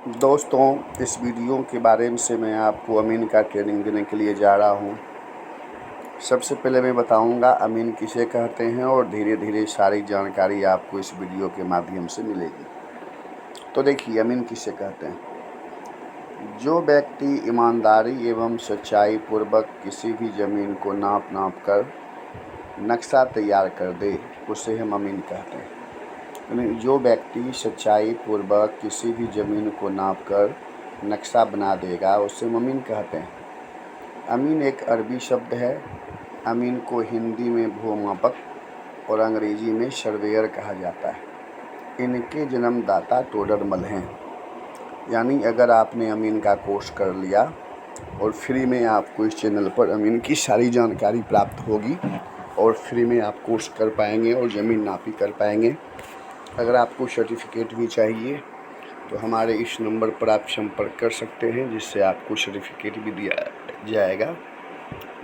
दोस्तों, इस वीडियो के बारे में से मैं आपको अमीन का ट्रेनिंग देने के लिए जा रहा हूँ। सबसे पहले मैं बताऊँगा अमीन किसे कहते हैं और धीरे धीरे सारी जानकारी आपको इस वीडियो के माध्यम से मिलेगी। तो देखिए, अमीन किसे कहते हैं। जो व्यक्ति ईमानदारी एवं सच्चाई पूर्वक किसी भी ज़मीन को नाप कर नक्शा तैयार कर दे, उसे हम अमीन कहते हैं। जो व्यक्ति सच्चाई पूर्वक किसी भी ज़मीन को नापकर नक्शा बना देगा, उसे हम अमीन कहते हैं। अमीन एक अरबी शब्द है। अमीन को हिंदी में भूमापक और अंग्रेजी में सर्वेयर कहा जाता है। इनके जन्मदाता टोडरमल हैं। यानी अगर आपने अमीन का कोर्स कर लिया और फ्री में आपको इस चैनल पर अमीन की सारी जानकारी प्राप्त होगी और फ्री में आप कोर्स कर पाएंगे और ज़मीन नापी कर पाएंगे। अगर आपको सर्टिफिकेट भी चाहिए तो हमारे इस नंबर पर आप संपर्क कर सकते हैं, जिससे आपको सर्टिफिकेट भी दिया जाएगा।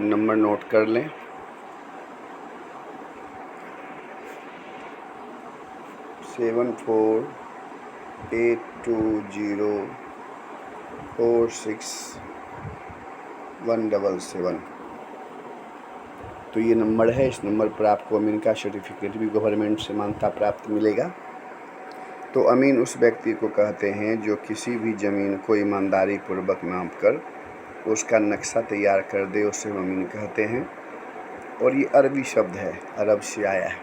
नंबर नोट कर लें। 7482046177। तो ये नंबर है। इस नंबर पर आपको अमीन का सर्टिफिकेट भी गवर्नमेंट से मान्यता प्राप्त मिलेगा। तो अमीन उस व्यक्ति को कहते हैं जो किसी भी ज़मीन को ईमानदारी पूर्वक नाप कर उसका नक्शा तैयार कर दे, उसे हम अमीन कहते हैं। और ये अरबी शब्द है, अरब से आया है।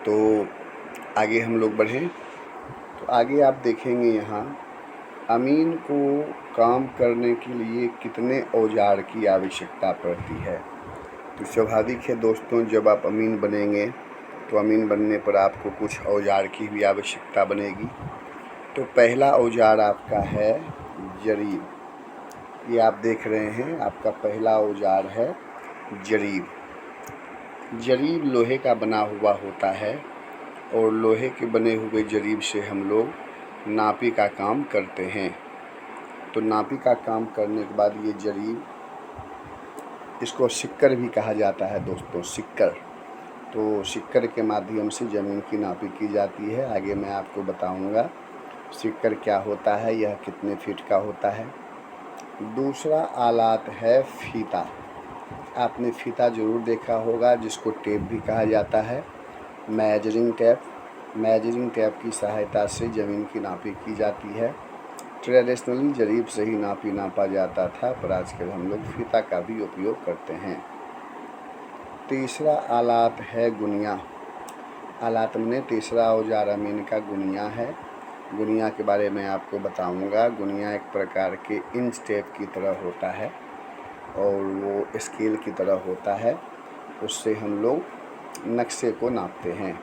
तो आगे हम लोग बढ़ें तो आगे आप देखेंगे यहाँ अमीन को काम करने के लिए कितने औजार की आवश्यकता पड़ती है। तो स्वाभाविक है दोस्तों, जब आप अमीन बनेंगे तो अमीन बनने पर आपको कुछ औजार की भी आवश्यकता बनेगी। तो पहला औजार आपका है जरीब। ये आप देख रहे हैं, आपका पहला औजार है जरीब। जरीब लोहे का बना हुआ होता है और लोहे के बने हुए जरीब से हम लोग नापी का काम करते हैं। तो नापी का काम करने के बाद ये जरीब, इसको सिक्कर भी कहा जाता है दोस्तों, सिक्कर। तो सिक्कर के माध्यम से ज़मीन की नापी की जाती है। आगे मैं आपको बताऊंगा सिक्कर क्या होता है, यह कितने फीट का होता है। दूसरा आलात है फीता। आपने फीता ज़रूर देखा होगा, जिसको टेप भी कहा जाता है, मेजरिंग टेप। मेजरिंग टेप की सहायता से ज़मीन की नापी की जाती है। ट्रेडिशनली जरीब से ही नापी नापा जाता था, पर आजकल हम लोग फीता का भी उपयोग करते हैं। तीसरा आलात है गुनिया। आलात में तीसरा औजार अमीन का गुनिया है। गुनिया के बारे में आपको बताऊंगा। गुनिया एक प्रकार के इंच टेप की तरह होता है और वो स्केल की तरह होता है। उससे हम लोग नक्शे को नापते हैं।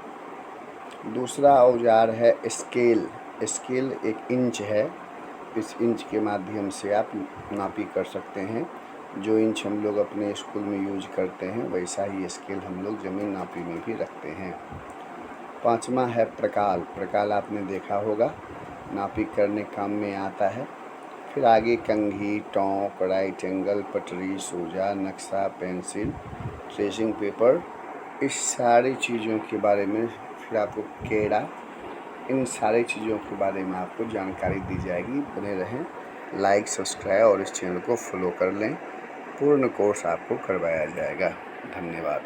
दूसरा औजार है स्केल। स्केल एक इंच है। इस इंच के माध्यम से आप नापी कर सकते हैं। जो इंच हम लोग अपने स्कूल में यूज करते हैं, वैसा ही स्केल हम लोग ज़मीन नापी में भी रखते हैं। पांचवा है प्रकाल। प्रकाल आपने देखा होगा, नापी करने काम में आता है। फिर आगे कंघी, टोंक, राइट एंगल, पटरी, सोजा, नक्शा, पेंसिल, ट्रेसिंग पेपर, इस सारी चीज़ों के बारे में, फिर आपको केड़ा, इन सारी चीज़ों के बारे में आपको जानकारी दी जाएगी। बने रहें, लाइक, सब्सक्राइब और इस चैनल को फॉलो कर लें। पूर्ण कोर्स आपको करवाया जाएगा। धन्यवाद।